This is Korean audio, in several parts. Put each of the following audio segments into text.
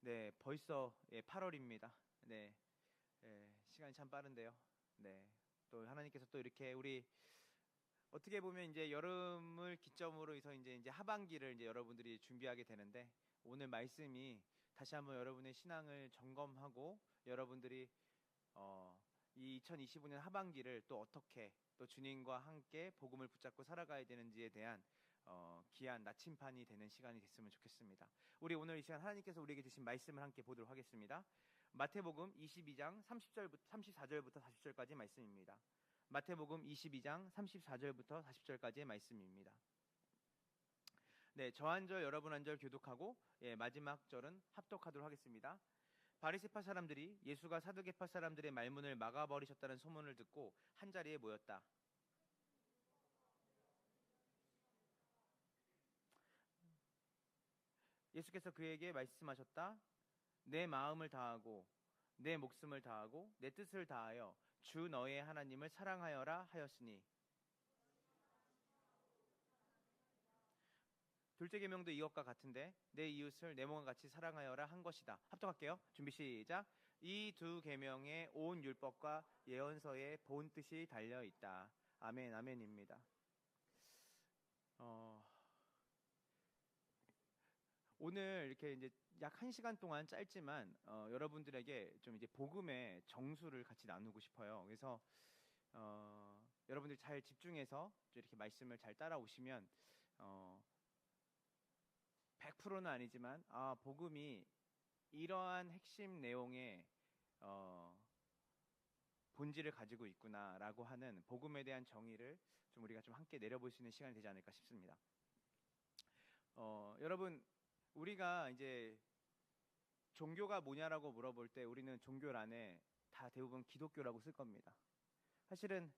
네, 벌써 8월입니다. 네, 시간이 참 빠른데요. 네, 또 하나님께서 또 이렇게 우리 어떻게 보면 이제 여름을 기점으로 해서 이제 하반기를 이제 여러분들이 준비하게 되는데 오늘 말씀이 다시 한번 여러분의 신앙을 점검하고 여러분들이 이 2025년 하반기를 또 어떻게 또 주님과 함께 복음을 붙잡고 살아가야 되는지에 대한 귀한 나침판이 되는 시간이 됐으면 좋겠습니다. 우리 오늘 이 시간 하나님께서 우리에게 주신 말씀을 함께 보도록 하겠습니다. 마태복음 22장 34절부터 40절까지 말씀입니다. 마태복음 22장 34절부터 40절까지의 말씀입니다. 네, 저 한 절 여러분 한 절 교독하고 마지막 절은 합독하도록 하겠습니다. 바리새파 사람들이 예수가 사두개파 사람들의 말문을 막아버리셨다는 소문을 듣고 한자리에 모였다. 예수께서 그에게 말씀하셨다. 내 마음을 다하고 내 목숨을 다하고 내 뜻을 다하여 주 너의 하나님을 사랑하여라 하였으니, 둘째 계명도 이것과 같은데 내 이웃을 내 몸과 같이 사랑하여라 한 것이다. 합독할게요. 준비 시작. 이 두 계명에 온 율법과 예언서에 본 뜻이 달려 있다. 아멘, 아멘입니다. 오늘 이렇게 이제 약 1시간 동안 짧지만 여러분들에게 좀 이제 복음의 정수를 같이 나누고 싶어요. 그래서 여러분들이 잘 집중해서 이렇게 말씀을 잘 따라오시면 100%는 아니지만 복음이 이러한 핵심 내용의 본질을 가지고 있구나라고 하는 복음에 대한 정의를 좀 우리가 좀 함께 내려볼 수 있는 시간이 되지 않을까 싶습니다. 여러분, 우리가 이제 종교가 뭐냐라고 물어볼 때 우리는 종교란에 다 대부분 기독교라고 쓸 겁니다. 사실은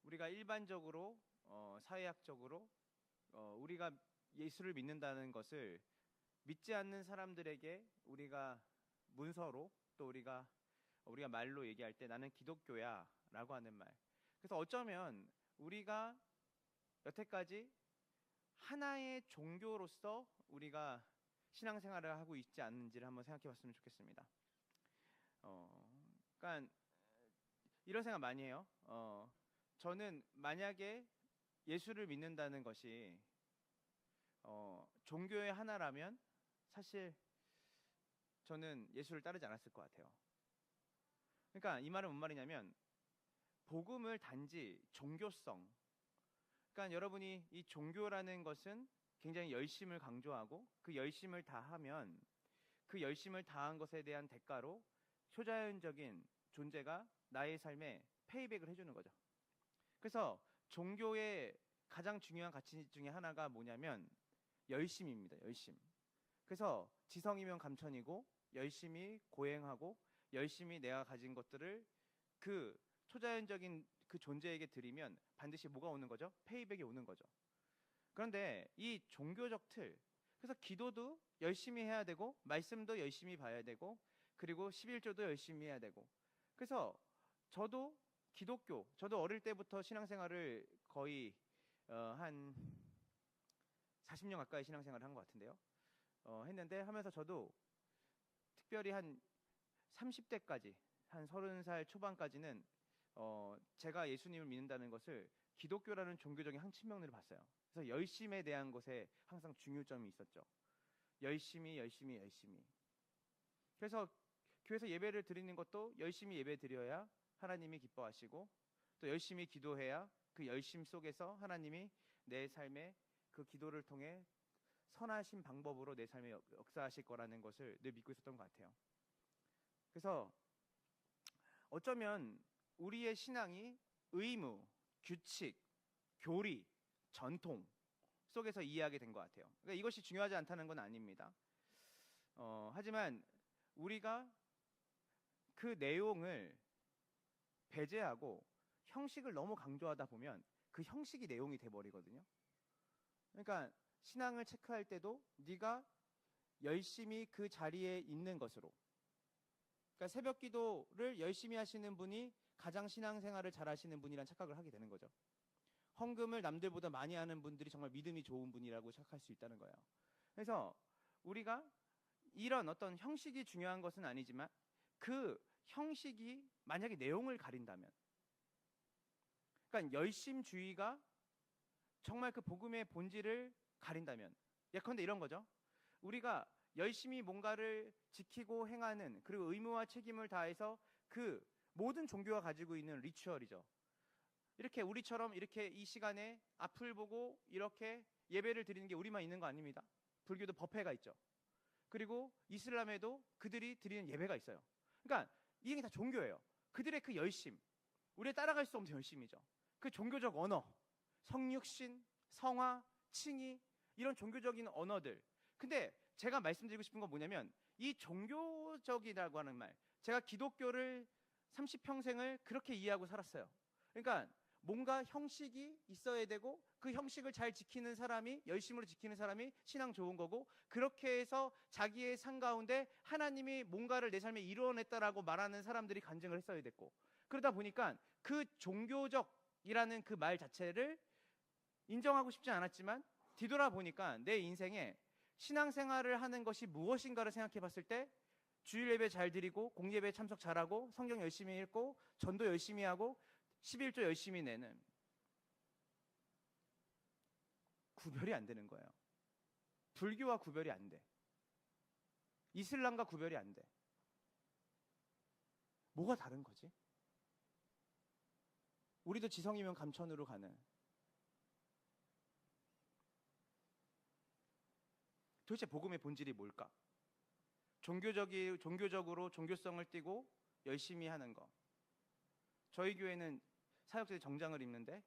우리가 일반적으로 사회학적으로 우리가 예수를 믿는다는 것을 믿지 않는 사람들에게 우리가 문서로 또 우리가 말로 얘기할 때 나는 기독교야 라고 하는 말. 그래서 어쩌면 우리가 여태까지 하나의 종교로서 우리가 신앙생활을 하고 있지 않는지를 한번 생각해 봤으면 좋겠습니다. 그러니까 이런 생각 많이 해요. 저는 만약에 예수를 믿는다는 것이 종교의 하나라면 사실 저는 예수를 따르지 않았을 것 같아요. 그러니까 이 말은 뭔 말이냐면 복음을 단지 종교성, 그러니까 여러분이 이 종교라는 것은 굉장히 열심을 강조하고 그 열심을 다하면 그 열심을 다한 것에 대한 대가로 초자연적인 존재가 나의 삶에 페이백을 해주는 거죠. 그래서 종교의 가장 중요한 가치 중에 하나가 뭐냐면 열심입니다. 열심. 그래서 지성이면 감천이고 열심히 고행하고 열심히 내가 가진 것들을 그 초자연적인 그 존재에게 드리면 반드시 뭐가 오는 거죠? 페이백이 오는 거죠. 그런데 이 종교적 틀, 그래서 기도도 열심히 해야 되고 말씀도 열심히 봐야 되고 그리고 11조도 열심히 해야 되고, 그래서 저도 저도 어릴 때부터 신앙생활을 거의 한 40년 가까이 신앙생활을 한 것 같은데요. 했는데 하면서 저도 특별히 한 30대까지 한 30살 초반까지는 제가 예수님을 믿는다는 것을 기독교라는 종교적인 항침명으로 봤어요. 그래서 열심에 대한 것에 항상 중요점이 있었죠. 열심히. 그래서 교회에서 예배를 드리는 것도 열심히 예배 드려야 하나님이 기뻐하시고 또 열심히 기도해야 그 열심 속에서 하나님이 내 삶에 그 기도를 통해 선하신 방법으로 내 삶에 역사하실 거라는 것을 늘 믿고 있었던 것 같아요. 그래서 어쩌면 우리의 신앙이 의무, 규칙, 교리, 전통 속에서 이해하게 된 것 같아요. 그러니까 이것이 중요하지 않다는 건 아닙니다. 하지만 우리가 그 내용을 배제하고 형식을 너무 강조하다 보면 그 형식이 내용이 돼버리거든요. 그러니까 신앙을 체크할 때도 네가 열심히 그 자리에 있는 것으로, 그러니까 새벽 기도를 열심히 하시는 분이 가장 신앙생활을 잘 하시는 분이란 착각을 하게 되는 거죠. 헌금을 남들보다 많이 하는 분들이 정말 믿음이 좋은 분이라고 생각할 수 있다는 거예요. 그래서 우리가 이런 어떤 형식이 중요한 것은 아니지만 그 형식이 만약에 내용을 가린다면, 그러니까 열심주의가 정말 그 복음의 본질을 가린다면, 예컨대 이런 거죠. 우리가 열심히 뭔가를 지키고 행하는, 그리고 의무와 책임을 다해서 그 모든 종교가 가지고 있는 리추얼이죠. 이렇게 우리처럼 이렇게 이 시간에 앞을 보고 이렇게 예배를 드리는 게 우리만 있는 거 아닙니다. 불교도 법회가 있죠. 그리고 이슬람에도 그들이 드리는 예배가 있어요. 그러니까 이게 다 종교예요. 그들의 그 열심, 우리의 따라갈 수 없는 열심이죠. 그 종교적 언어, 성육신, 성화, 칭의, 이런 종교적인 언어들. 근데 제가 말씀드리고 싶은 건 뭐냐면, 이 종교적이라고 하는 말, 제가 기독교를 30평생을 그렇게 이해하고 살았어요. 그러니까 뭔가 형식이 있어야 되고, 그 형식을 잘 지키는 사람이, 열심으로 지키는 사람이 신앙 좋은 거고, 그렇게 해서 자기의 삶 가운데 하나님이 뭔가를 내 삶에 이루어냈다라고 말하는 사람들이 간증을 했어야 됐고, 그러다 보니까 그 종교적이라는 그 말 자체를 인정하고 싶지 않았지만, 뒤돌아보니까 내 인생에 신앙생활을 하는 것이 무엇인가를 생각해 봤을 때, 주일 예배 잘 드리고 공예배 참석 잘하고 성경 열심히 읽고 전도 열심히 하고 11조 열심히 내는, 구별이 안 되는 거예요. 불교와 구별이 안 돼. 이슬람과 구별이 안 돼. 뭐가 다른 거지? 우리도 지성이면 감천으로 가는. 도대체 복음의 본질이 뭘까? 종교적으로 종교성을 띠고 열심히 하는 거. 저희 교회는 사역자들이 정장을 입는데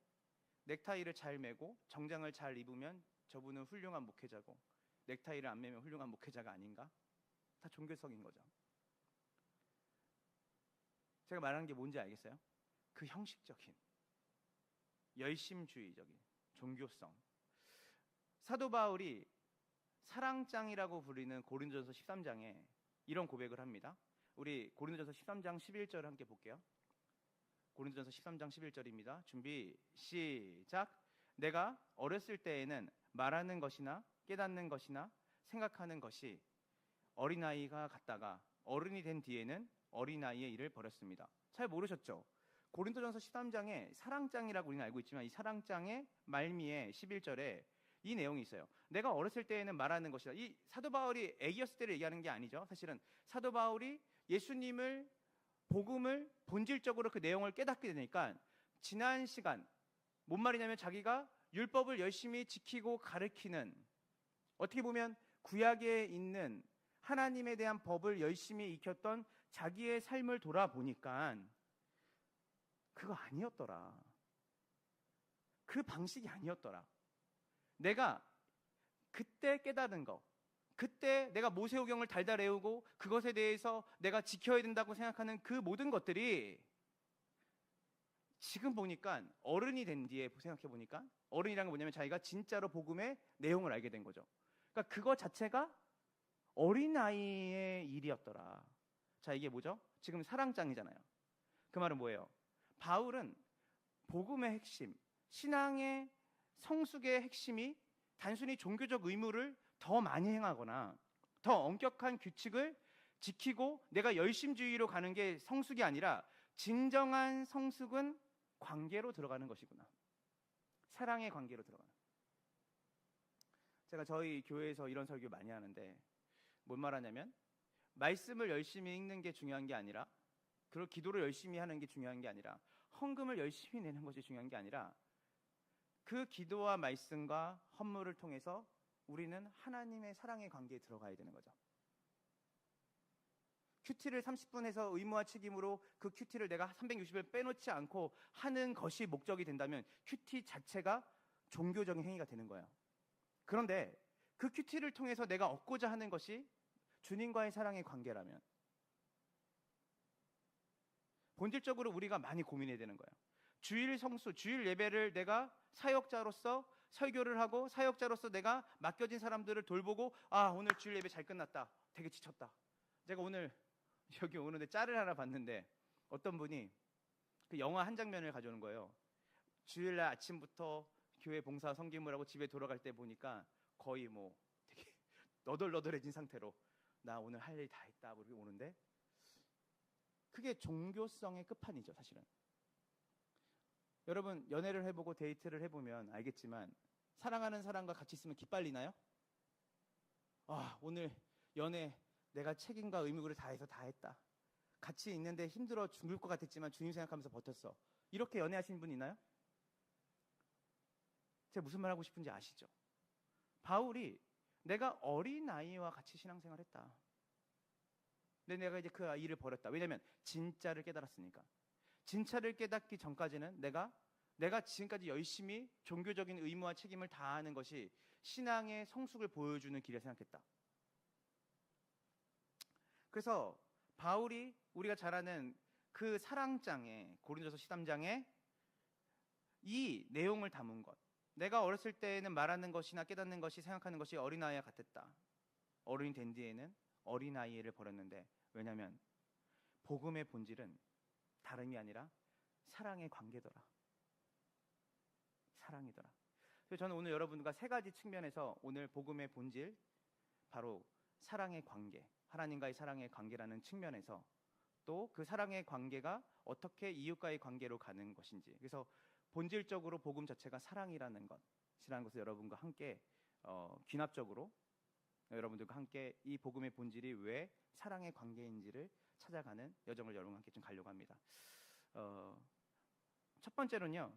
넥타이를 잘 매고 정장을 잘 입으면 저분은 훌륭한 목회자고, 넥타이를 안 매면 훌륭한 목회자가 아닌가? 다 종교성인 거죠. 제가 말하는 게 뭔지 알겠어요? 그 형식적인, 열심주의적인 종교성. 사도 바울이 사랑장이라고 부르는 고린도전서 13장에 이런 고백을 합니다. 우리 고린도전서 13장 11절을 함께 볼게요. 고린도전서 13장 11절입니다. 준비 시작. 내가 어렸을 때에는 말하는 것이나 깨닫는 것이나 생각하는 것이 어린아이가 같다가 어른이 된 뒤에는 어린아이의 일을 버렸습니다. 잘 모르셨죠? 고린도전서 13장에 사랑장이라고 우리는 알고 있지만, 이 사랑장의 말미에 11절에 이 내용이 있어요. 내가 어렸을 때에는 말하는 것이다. 이 사도 바울이 애기였을 때를 얘기하는 게 아니죠. 사실은 사도 바울이 예수님을, 복음을 본질적으로 그 내용을 깨닫게 되니까, 지난 시간 뭔 말이냐면 자기가 율법을 열심히 지키고 가르치는, 어떻게 보면 구약에 있는 하나님에 대한 법을 열심히 익혔던 자기의 삶을 돌아보니까 그거 아니었더라. 그 방식이 아니었더라. 내가 그때 깨달은 거, 그때 내가 모세오경을 달달 외우고 그것에 대해서 내가 지켜야 된다고 생각하는 그 모든 것들이 지금 보니까, 어른이 된 뒤에 생각해 보니까, 어른이라는 게 뭐냐면 자기가 진짜로 복음의 내용을 알게 된 거죠. 그러니까 그거 자체가 어린아이의 일이었더라. 자, 이게 뭐죠? 지금 사랑장이잖아요. 그 말은 뭐예요? 바울은 복음의 핵심, 신앙의 성숙의 핵심이 단순히 종교적 의무를 더 많이 행하거나 더 엄격한 규칙을 지키고 내가 열심주의로 가는 게 성숙이 아니라, 진정한 성숙은 관계로 들어가는 것이구나. 사랑의 관계로 들어가는. 제가 저희 교회에서 이런 설교 많이 하는데 뭔 말하냐면, 말씀을 열심히 읽는 게 중요한 게 아니라, 그리고 기도를 열심히 하는 게 중요한 게 아니라, 헌금을 열심히 내는 것이 중요한 게 아니라, 그 기도와 말씀과 헌물을 통해서 우리는 하나님의 사랑의 관계에 들어가야 되는 거죠. 큐티를 30분 해서 의무와 책임으로 그 큐티를 내가 360일 빼놓지 않고 하는 것이 목적이 된다면 큐티 자체가 종교적인 행위가 되는 거예요. 그런데 그 큐티를 통해서 내가 얻고자 하는 것이 주님과의 사랑의 관계라면, 본질적으로 우리가 많이 고민해야 되는 거예요. 주일 성수, 주일 예배를 내가 사역자로서 설교를 하고 사역자로서 내가 맡겨진 사람들을 돌보고, 아, 오늘 주일 예배 잘 끝났다, 되게 지쳤다. 제가 오늘 여기 오는데 짤을 하나 봤는데 어떤 분이 그 영화 한 장면을 가져오는 거예요. 주일날 아침부터 교회 봉사 섬김을 하고 집에 돌아갈 때 보니까 거의 뭐 되게 너덜너덜해진 상태로 나 오늘 할 일 다 했다 이렇게 오는데 그게 종교성의 끝판이죠, 사실은. 여러분 연애를 해보고 데이트를 해보면 알겠지만 사랑하는 사람과 같이 있으면 기빨리나요? 오늘 연애 내가 책임과 의무를 다해서 다 했다. 같이 있는데 힘들어 죽을 것 같았지만 주님 생각하면서 버텼어. 이렇게 연애하신 분 있나요? 제가 무슨 말 하고 싶은지 아시죠? 바울이 내가 어린아이와 같이 신앙생활 했다. 근데 내가 이제 그 일을 버렸다. 왜냐하면 진짜를 깨달았으니까. 진짜를 깨닫기 전까지는 내가 지금까지 열심히 종교적인 의무와 책임을 다하는 것이 신앙의 성숙을 보여주는 길이라 생각했다. 그래서 바울이 우리가 잘 아는 그 사랑장에 고린도서 13장에 이 내용을 담은 것, 내가 어렸을 때에는 말하는 것이나 깨닫는 것이 생각하는 것이 어린아이와 같았다. 어른이 된 뒤에는 어린아이를 버렸는데, 왜냐하면 복음의 본질은 다름이 아니라 사랑의 관계더라. 사랑이더라. 그래서 저는 오늘 여러분과 세 가지 측면에서 오늘 복음의 본질, 바로 사랑의 관계, 하나님과의 사랑의 관계라는 측면에서 또 그 사랑의 관계가 어떻게 이웃과의 관계로 가는 것인지, 그래서 본질적으로 복음 자체가 사랑이라는 것을 여러분과 함께 귀납적으로 여러분들과 함께 이 복음의 본질이 왜 사랑의 관계인지를 찾아가는 여정을 여러분과 함께 좀 가려고 합니다. 첫 번째로는요,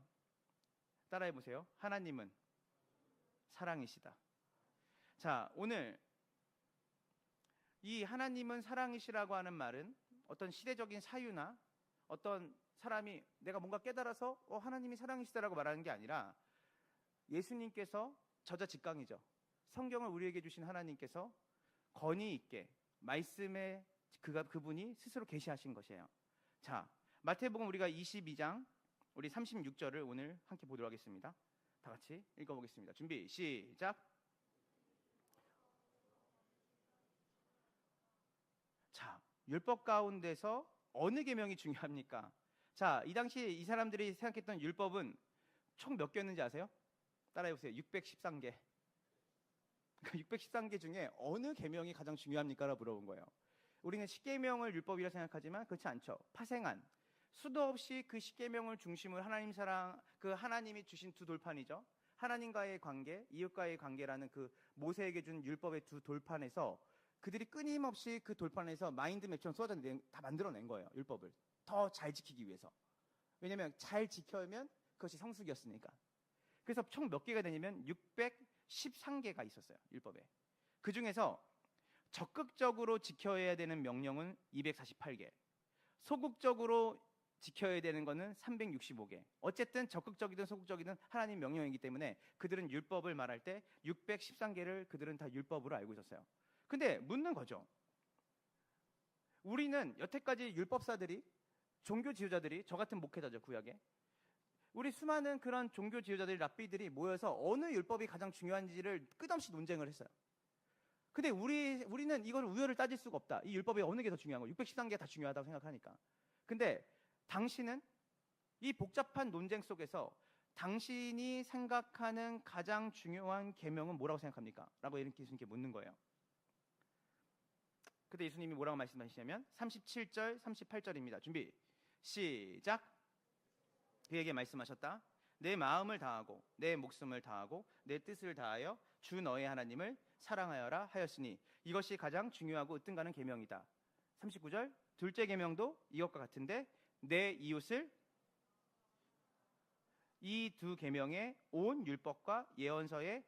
따라해 보세요. 하나님은 사랑이시다. 자, 오늘 이 하나님은 사랑이시라고 하는 말은 어떤 시대적인 사유나 어떤 사람이 내가 뭔가 깨달아서 하나님이 사랑이시다라고 말하는 게 아니라 예수님께서 저자직강이죠. 성경을 우리에게 주신 하나님께서 권위 있게 말씀에 그분이 스스로 계시하신 것이에요. 자, 마태복음 우리가 22장 우리 36절을 오늘 함께 보도록 하겠습니다. 다 같이 읽어보겠습니다. 준비 시작. 자, 율법 가운데서 어느 계명이 중요합니까? 자, 이 당시 이 사람들이 생각했던 율법은 총 몇 개였는지 아세요? 따라해보세요. 613개. 613개 중에 어느 계명이 가장 중요합니까? 라고 물어본 거예요. 우리는 십계명을 율법이라 생각하지만 그렇지 않죠. 파생한 수도 없이 그 십계명을 중심으로 하나님 사랑, 그 하나님이 주신 두 돌판이죠. 하나님과의 관계, 이웃과의 관계라는 그 모세에게 준 율법의 두 돌판에서 그들이 끊임없이 그 돌판에서 마인드맵처럼 쏟아져 다 만들어낸 거예요. 율법을 더 잘 지키기 위해서. 왜냐하면 잘 지켜면 그것이 성숙이었으니까. 그래서 총 몇 개가 되냐면 613개가 있었어요. 율법에. 그 중에서 적극적으로 지켜야 되는 명령은 248개, 소극적으로 지켜야 되는 거는 365개. 어쨌든 적극적이든 소극적이든 하나님 명령이기 때문에 그들은 율법을 말할 때 613개를 그들은 다 율법으로 알고 있었어요. 근데 묻는 거죠. 우리는 여태까지 율법사들이, 종교 지도자들이, 저 같은 목회자죠, 구약에. 우리 수많은 그런 종교 지도자들, 랍비들이 모여서 어느 율법이 가장 중요한지를 끝없이 논쟁을 했어요. 근데 우리는 이걸 우열을 따질 수가 없다. 이 율법이 어느 게 더 중요한 거, 613개가 다 중요하다고 생각하니까. 근데 당신은 이 복잡한 논쟁 속에서 당신이 생각하는 가장 중요한 계명은 뭐라고 생각합니까? 라고 예수님께 묻는 거예요. 그때 예수님이 뭐라고 말씀하시냐면 37절, 38절입니다. 준비 시작. 그에게 말씀하셨다. 내 마음을 다하고 내 목숨을 다하고 내 뜻을 다하여 주 너의 하나님을 사랑하여라 하였으니 이것이 가장 중요하고 으뜸가는 계명이다. 39절 둘째 계명도 이것과 같은데 내 이웃을, 이 두 계명에 온 율법과 예언서의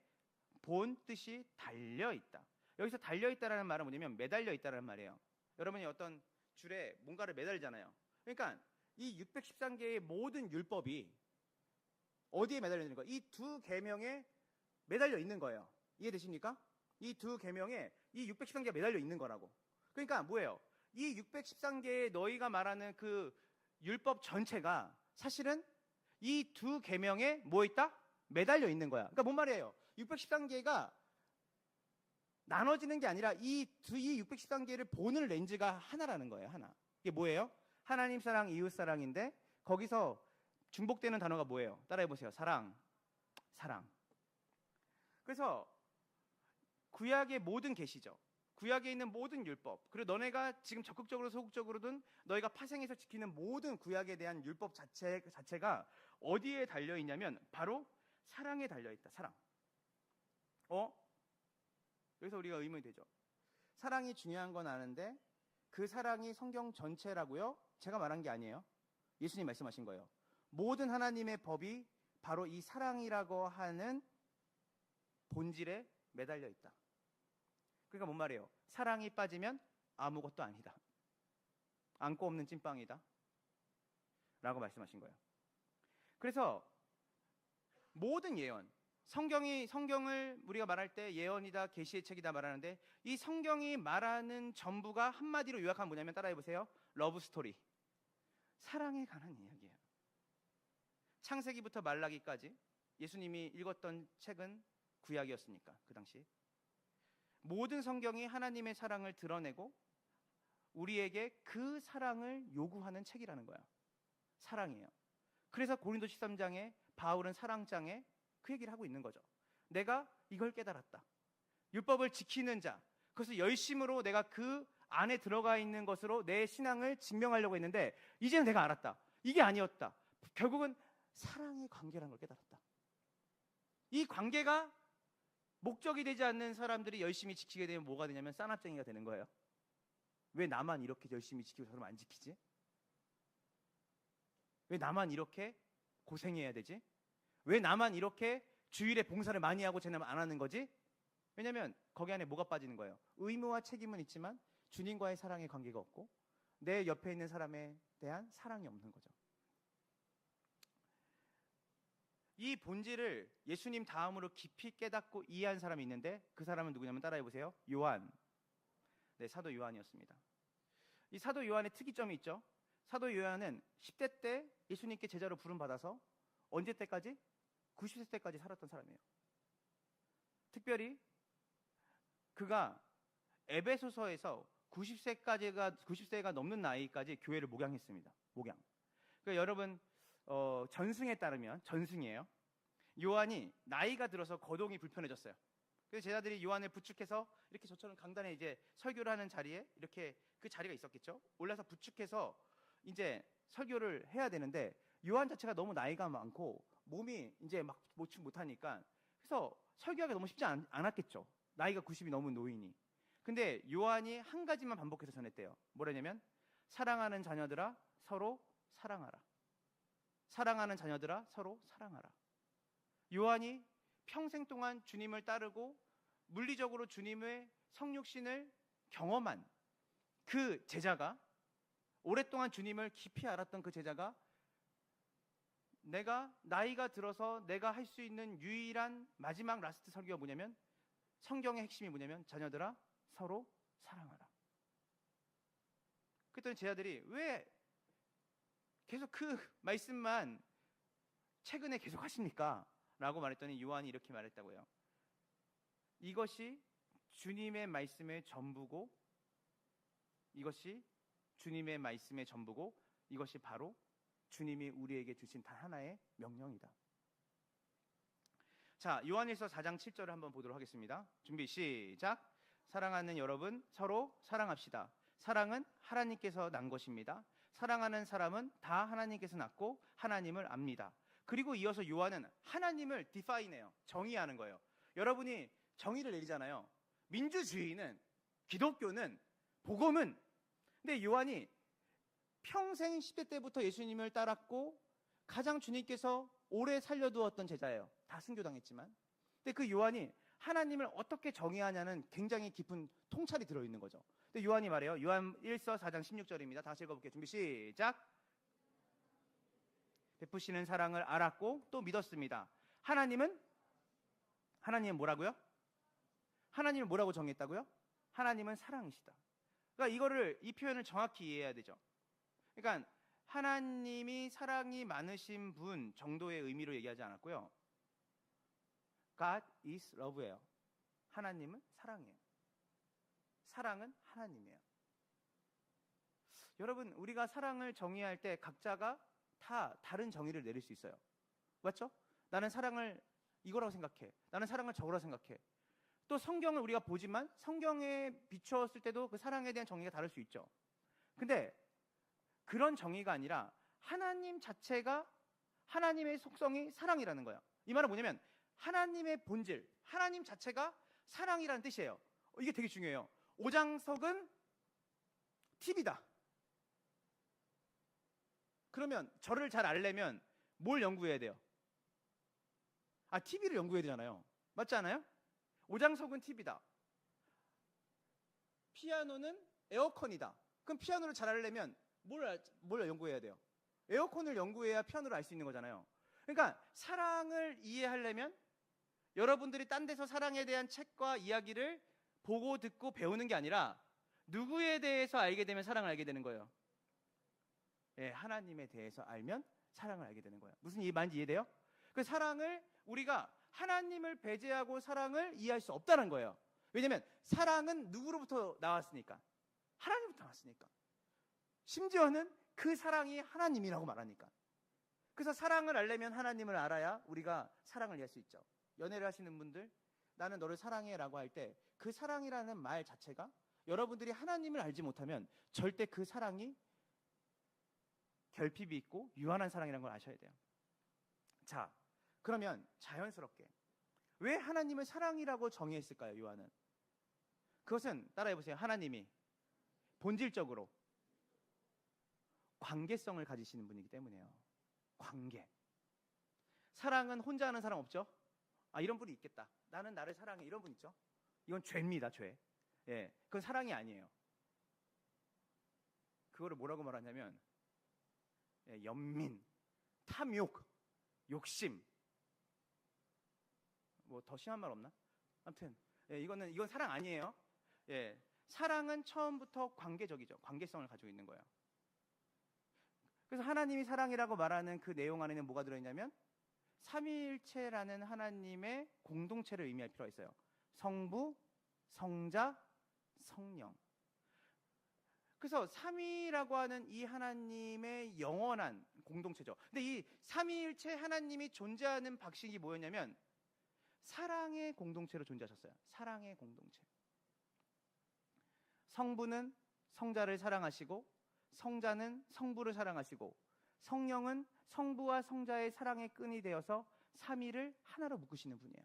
본 뜻이 달려 있다. 여기서 달려 있다라는 말은 뭐냐면 매달려 있다라는 말이에요. 여러분이 어떤 줄에 뭔가를 매달잖아요. 그러니까 이 613개의 모든 율법이 어디에 매달려 있는 거예요? 이 두 계명에 매달려 있는 거예요. 이해되십니까? 이 두 계명에 이 613개가 매달려 있는 거라고. 그러니까 뭐예요? 이 613개의 너희가 말하는 그 율법 전체가 사실은 이 두 계명에 뭐 있다? 매달려 있는 거야. 그러니까 뭔 말이에요? 613개가 나눠지는 게 아니라 이 613개를 보는 렌즈가 하나라는 거예요. 하나. 이게 뭐예요? 하나님 사랑, 이웃 사랑인데 거기서 중복되는 단어가 뭐예요? 따라해보세요. 사랑. 그래서 구약의 모든 계시죠. 구약에 있는 모든 율법, 그리고 너네가 지금 적극적으로 소극적으로든 너희가 파생해서 지키는 모든 구약에 대한 율법 자체가 어디에 달려 있냐면 바로 사랑에 달려 있다. 사랑. 여기서 우리가 의문이 되죠. 사랑이 중요한 건 아는데 그 사랑이 성경 전체라고요? 제가 말한 게 아니에요. 예수님 말씀하신 거예요. 모든 하나님의 법이 바로 이 사랑이라고 하는 본질에 매달려 있다. 그러니까 뭔 말이에요? 사랑이 빠지면 아무것도 아니다. 안고 없는 찐빵이다. 라고 말씀하신 거예요. 그래서 모든 예언, 성경을 우리가 말할 때 예언이다, 계시의 책이다 말하는데 이 성경이 말하는 전부가 한마디로 요약하면 뭐냐면 따라해 보세요. 러브 스토리. 사랑에 관한 이야기예요. 창세기부터 말라기까지 예수님이 읽었던 책은 구약이었으니까 그 당시 모든 성경이 하나님의 사랑을 드러내고 우리에게 그 사랑을 요구하는 책이라는 거야. 사랑이에요. 그래서 고린도 13장에 바울은 사랑장에 그 얘기를 하고 있는 거죠. 내가 이걸 깨달았다. 율법을 지키는 자, 그것을 열심으로 내가 그 안에 들어가 있는 것으로 내 신앙을 증명하려고 했는데 이제는 내가 알았다. 이게 아니었다. 결국은 사랑의 관계라는 걸 깨달았다. 이 관계가 목적이 되지 않는 사람들이 열심히 지키게 되면 뭐가 되냐면 싼압쟁이가 되는 거예요. 왜 나만 이렇게 열심히 지키고 저놈 안 지키지? 왜 나만 이렇게 고생해야 되지? 왜 나만 이렇게 주일에 봉사를 많이 하고 쟤는 안 하는 거지? 왜냐면 거기 안에 뭐가 빠지는 거예요? 의무와 책임은 있지만 주님과의 사랑의 관계가 없고 내 옆에 있는 사람에 대한 사랑이 없는 거죠. 이 본질을 예수님 다음으로 깊이 깨닫고 이해한 사람이 있는데 그 사람은 누구냐면 따라해 보세요. 요한. 네, 사도 요한이었습니다. 이 사도 요한의 특이점이 있죠. 사도 요한은 10대 때 예수님께 제자로 부름받아서 언제 때까지? 90세 때까지 살았던 사람이에요. 특별히 그가 에베소서에서 90세가 넘는 나이까지 교회를 목양했습니다. 목양. 그러니까 여러분 전승에 따르면 전승이에요. 요한이 나이가 들어서 거동이 불편해졌어요. 그래서 제자들이 요한을 부축해서 이렇게 저처럼 강단에 이제 설교를 하는 자리에 이렇게 그 자리가 있었겠죠. 올라서 부축해서 이제 설교를 해야 되는데 요한 자체가 너무 나이가 많고 몸이 이제 막 못하니까 그래서 설교하기가 너무 쉽지 않았겠죠. 나이가 90이 넘은 노인이. 근데 요한이 한 가지만 반복해서 전했대요. 뭐라냐면 사랑하는 자녀들아 서로 사랑하라. 사랑하는 자녀들아 서로 사랑하라. 요한이 평생 동안 주님을 따르고 물리적으로 주님의 성육신을 경험한 그 제자가 오랫동안 주님을 깊이 알았던 그 제자가 내가 나이가 들어서 내가 할 수 있는 유일한 마지막 라스트 설교가 뭐냐면 성경의 핵심이 뭐냐면 자녀들아 서로 사랑하라. 그랬더니 제자들이 왜 계속 그 말씀만 최근에 계속 하십니까? 라고 말했더니 요한이 이렇게 말했다고요. 이것이 주님의 말씀의 전부고 이것이 주님의 말씀의 전부고 이것이 바로 주님이 우리에게 주신 단 하나의 명령이다. 자, 요한일서 4장 7절을 한번 보도록 하겠습니다. 준비 시작. 사랑하는 여러분 서로 사랑합시다. 사랑은 하나님께서 난 것입니다. 사랑하는 사람은 다 하나님께서 낳고 하나님을 압니다. 그리고 이어서 요한은 하나님을 디파인해요. 정의하는 거예요. 여러분이 정의를 내리잖아요. 민주주의는 기독교는 복음은 근데 요한이 평생 10대 때부터 예수님을 따랐고 가장 주님께서 오래 살려두었던 제자예요. 다 순교당했지만. 근데 그 요한이 하나님을 어떻게 정의하냐는 굉장히 깊은 통찰이 들어있는 거죠. 근데 요한이 말해요. 요한 1서 4장 16절입니다. 다시 읽어볼게요. 준비 시작. 베푸시는 사랑을 알았고 또 믿었습니다. 하나님은 뭐라고요? 하나님은 뭐라고 정했다고요? 하나님은 사랑이시다. 그러니까 이 표현을 정확히 이해해야 되죠. 그러니까 하나님이 사랑이 많으신 분 정도의 의미로 얘기하지 않았고요. God is love예요. 하나님은 사랑이에요. 사랑은 하나님이에요. 여러분, 우리가 사랑을 정의할 때 각자가 다 다른 정의를 내릴 수 있어요. 맞죠? 나는 사랑을 이거라고 생각해. 나는 사랑을 저거라고 생각해. 또 성경을 우리가 보지만 성경에 비추었을 때도 그 사랑에 대한 정의가 다를 수 있죠. 근데 그런 정의가 아니라 하나님 자체가, 하나님의 속성이 사랑이라는 거예요. 이 말은 뭐냐면 하나님의 본질, 하나님 자체가 사랑이라는 뜻이에요. 이게 되게 중요해요. 오장석은 TV다. 그러면 저를 잘 알려면 뭘 연구해야 돼요? TV를 연구해야 되잖아요. 맞지 않아요? 오장석은 TV다. 피아노는 에어컨이다. 그럼 피아노를 잘 알려면 뭘 연구해야 돼요? 에어컨을 연구해야 피아노를 알 수 있는 거잖아요. 그러니까 사랑을 이해하려면 여러분들이 딴 데서 사랑에 대한 책과 이야기를 보고 듣고 배우는 게 아니라 누구에 대해서 알게 되면 사랑을 알게 되는 거예요. 예, 하나님에 대해서 알면 사랑을 알게 되는 거예요. 무슨 말인지 이해돼요? 그 사랑을 우리가 하나님을 배제하고 사랑을 이해할 수 없다는 거예요. 왜냐하면 사랑은 누구로부터 나왔으니까, 하나님부터 나왔으니까. 심지어는 그 사랑이 하나님이라고 말하니까. 그래서 사랑을 알려면 하나님을 알아야 우리가 사랑을 이해할 수 있죠. 연애를 하시는 분들, 나는 너를 사랑해 라고 할 때 그 사랑이라는 말 자체가 여러분들이 하나님을 알지 못하면 절대 그 사랑이 결핍이 있고 유한한 사랑이라는 걸 아셔야 돼요. 자, 그러면 자연스럽게 왜 하나님을 사랑이라고 정의했을까요? 요한은. 그것은 따라해보세요. 하나님이 본질적으로 관계성을 가지시는 분이기 때문이에요. 관계. 사랑은 혼자 하는 사람 없죠? 이런 분이 있겠다. 나는 나를 사랑해. 이런 분 있죠? 이건 죄입니다. 죄. 예, 그건 사랑이 아니에요. 그거를 뭐라고 말하냐면 연민, 탐욕, 욕심. 뭐 더 심한 말 없나? 아무튼 이건 사랑 아니에요. 예, 사랑은 처음부터 관계적이죠. 관계성을 가지고 있는 거예요. 그래서 하나님이 사랑이라고 말하는 그 내용 안에는 뭐가 들어있냐면 삼위일체라는 하나님의 공동체를 의미할 필요가 있어요. 성부, 성자, 성령. 그래서 삼위라고 하는 이 하나님의 영원한 공동체죠. 근데 이 삼위일체 하나님이 존재하는 방식이 뭐였냐면 사랑의 공동체로 존재하셨어요. 사랑의 공동체. 성부는 성자를 사랑하시고, 성자는 성부를 사랑하시고, 성령은 성부와 성자의 사랑의 끈이 되어서 삼위를 하나로 묶으시는 분이에요.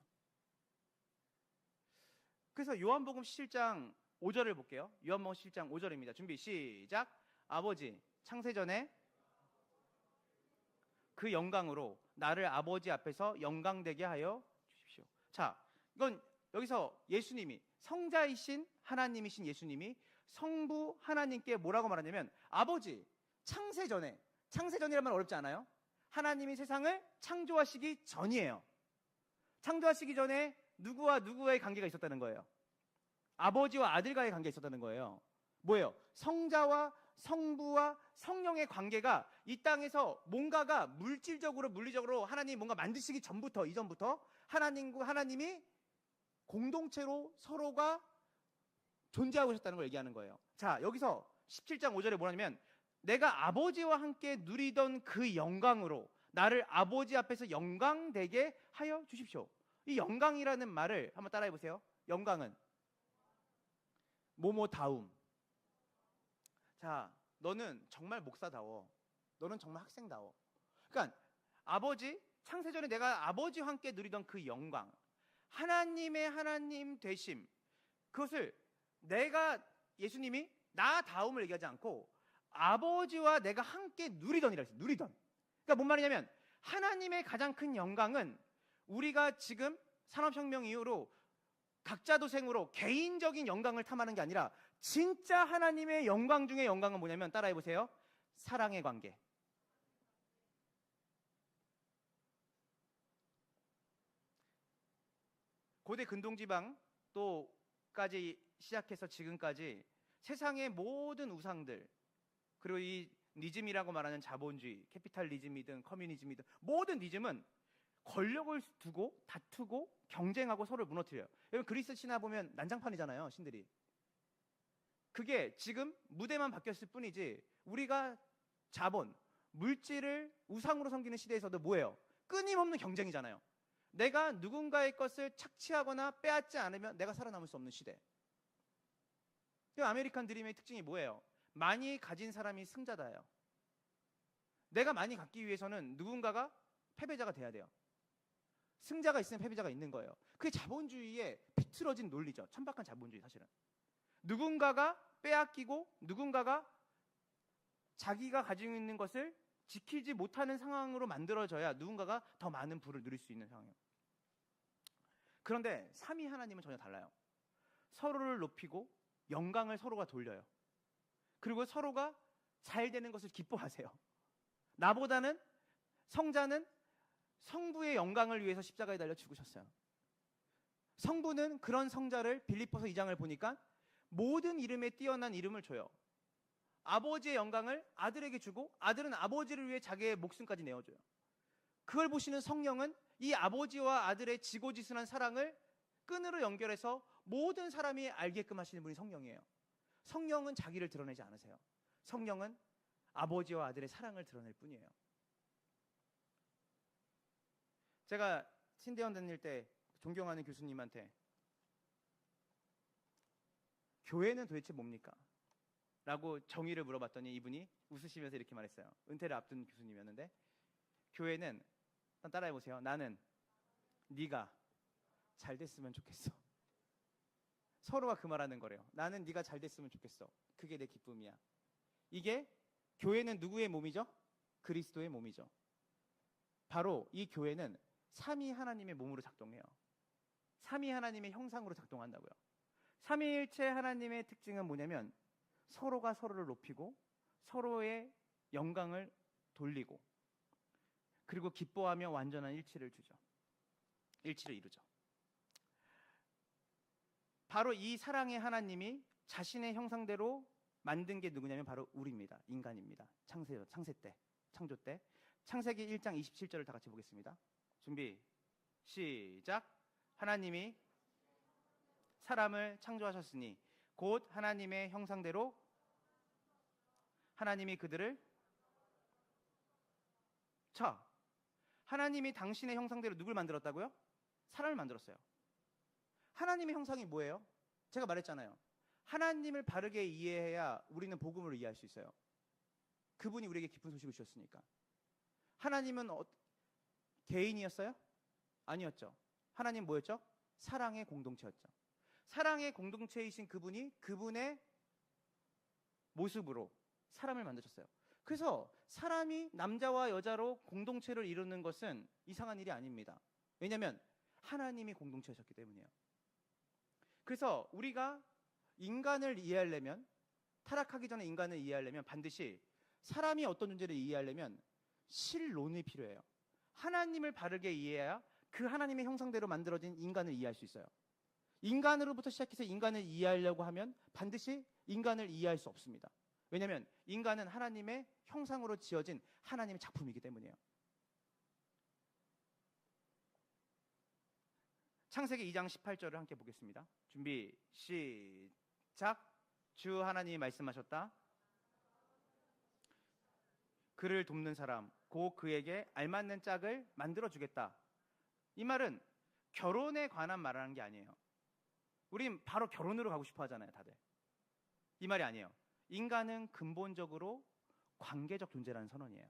그래서 요한복음 17장 5절을 볼게요. 요한복음 17장 5절입니다. 준비 시작. 아버지, 창세전에 그 영광으로 나를 아버지 앞에서 영광되게 하여 주십시오. 자, 이건 여기서 예수님이, 성자이신 하나님이신 예수님이 성부 하나님께 뭐라고 말하냐면 아버지, 창세전에, 창세전이라는 말 어렵지 않아요? 하나님이 세상을 창조하시기 전이에요. 창조하시기 전에 누구와 누구의 관계가 있었다는 거예요? 아버지와 아들과의 관계가 있었다는 거예요. 뭐예요? 성자와 성부와 성령의 관계가 이 땅에서 뭔가가 물리적으로 하나님이 뭔가 만드시기 전부터, 이전부터 하나님이 공동체로 서로가 존재하고 있었다는 걸 얘기하는 거예요. 자, 여기서 17장 5절에 뭐냐면 내가 아버지와 함께 누리던 그 영광으로 나를 아버지 앞에서 영광되게 하여 주십시오. 이 영광이라는 말을 한번 따라해 보세요. 영광은 뭐뭐다움. 자, 너는 정말 목사다워. 너는 정말 학생다워. 그러니까 아버지, 창세전에 내가 아버지와 함께 누리던 그 영광, 하나님의 하나님 되심, 그것을 내가, 예수님이 나다움을 얘기하지 않고 아버지와 내가 함께 누리던이라 했어요. 누리던. 그러니까 뭔 말이냐면 하나님의 가장 큰 영광은 우리가 지금 산업혁명 이후로 각자 도생으로 개인적인 영광을 탐하는 게 아니라 진짜 하나님의 영광 중에 영광은 뭐냐면 따라해 보세요. 사랑의 관계. 고대 근동지방 또까지 시작해서 지금까지 세상의 모든 우상들, 그리고 이 니즘이라고 말하는 자본주의, 캐피탈리즘이든 커뮤니즘이든 모든 니즘은 권력을 두고 다투고 경쟁하고 서로를 무너뜨려요. 여러분 그리스 신화 보면 난장판이잖아요, 신들이. 그게 지금 무대만 바뀌었을 뿐이지 우리가 자본, 물질을 우상으로 섬기는 시대에서도 뭐예요? 끊임없는 경쟁이잖아요. 내가 누군가의 것을 착취하거나 빼앗지 않으면 내가 살아남을 수 없는 시대. 그 아메리칸 드림의 특징이 뭐예요? 많이 가진 사람이 승자다예요. 내가 많이 갖기 위해서는 누군가가 패배자가 돼야 돼요. 승자가 있으면 패배자가 있는 거예요. 그게 자본주의의 비틀어진 논리죠. 천박한 자본주의 사실은. 누군가가 빼앗기고 누군가가 자기가 가지고 있는 것을 지키지 못하는 상황으로 만들어져야 누군가가 더 많은 부를 누릴 수 있는 상황이에요. 그런데 삼위 하나님은 전혀 달라요. 서로를 높이고 영광을 서로가 돌려요. 그리고 서로가 잘 되는 것을 기뻐하세요. 나보다는 성자는 성부의 영광을 위해서 십자가에 달려 죽으셨어요. 성부는 그런 성자를 빌립보서 2장을 보니까 모든 이름에 뛰어난 이름을 줘요. 아버지의 영광을 아들에게 주고 아들은 아버지를 위해 자기의 목숨까지 내어줘요. 그걸 보시는 성령은 이 아버지와 아들의 지고지순한 사랑을 끈으로 연결해서 모든 사람이 알게끔 하시는 분이 성령이에요. 성령은 자기를 드러내지 않으세요. 성령은 아버지와 아들의 사랑을 드러낼 뿐이에요. 제가 신대원 다닐 때 존경하는 교수님한테 교회는 도대체 뭡니까? 라고 정의를 물어봤더니 이분이 웃으시면서 이렇게 말했어요. 은퇴를 앞둔 교수님이었는데 교회는, 일단 따라해보세요. 나는 네가 잘 됐으면 좋겠어. 서로가 그 말하는 거래요. 나는 네가 잘 됐으면 좋겠어. 그게 내 기쁨이야. 이게 교회는 누구의 몸이죠? 그리스도의 몸이죠. 바로 이 교회는 삼위 하나님의 몸으로 작동해요. 삼위 하나님의 형상으로 작동한다고요. 삼위일체 하나님의 특징은 뭐냐면 서로가 서로를 높이고 서로의 영광을 돌리고 그리고 기뻐하며 완전한 일치를 주죠. 일치를 이루죠. 바로 이 사랑의 하나님이 자신의 형상대로 만든 게 누구냐면 바로 우리입니다. 인간입니다. 창세 때, 창조 때. 창세기 1장 27절을 다 같이 보겠습니다. 준비, 시작. 하나님이 사람을 창조하셨으니 곧 하나님의 형상대로 하나님이 그들을 하나님이 당신의 형상대로 누굴 만들었다고요? 사람을 만들었어요. 하나님의 형상이 뭐예요? 제가 말했잖아요. 하나님을 바르게 이해해야 우리는 복음을 이해할 수 있어요. 그분이 우리에게 기쁜 소식을 주셨으니까. 하나님은 개인이었어요? 아니었죠. 하나님 뭐였죠? 사랑의 공동체였죠. 사랑의 공동체이신 그분이 그분의 모습으로 사람을 만드셨어요. 그래서 사람이 남자와 여자로 공동체를 이루는 것은 이상한 일이 아닙니다. 왜냐하면 하나님이 공동체셨기 때문이에요. 그래서 우리가 인간을 이해하려면, 타락하기 전에 인간을 이해하려면 반드시 사람이 어떤 존재를 이해하려면 실론이 필요해요. 하나님을 바르게 이해해야 그 하나님의 형상대로 만들어진 인간을 이해할 수 있어요. 인간으로부터 시작해서 인간을 이해하려고 하면 반드시 인간을 이해할 수 없습니다. 왜냐하면 인간은 하나님의 형상으로 지어진 하나님의 작품이기 때문이에요. 창세기 2장 18절을 함께 보겠습니다. 준비, 시작. 주 하나님이 말씀하셨다. 그를 돕는 사람, 곧 그에게 알맞는 짝을 만들어주겠다. 이 말은 결혼에 관한 말을 하는 게 아니에요. 우린 바로 결혼으로 가고 싶어 하잖아요, 다들. 이 말이 아니에요. 인간은 근본적으로 관계적 존재라는 선언이에요.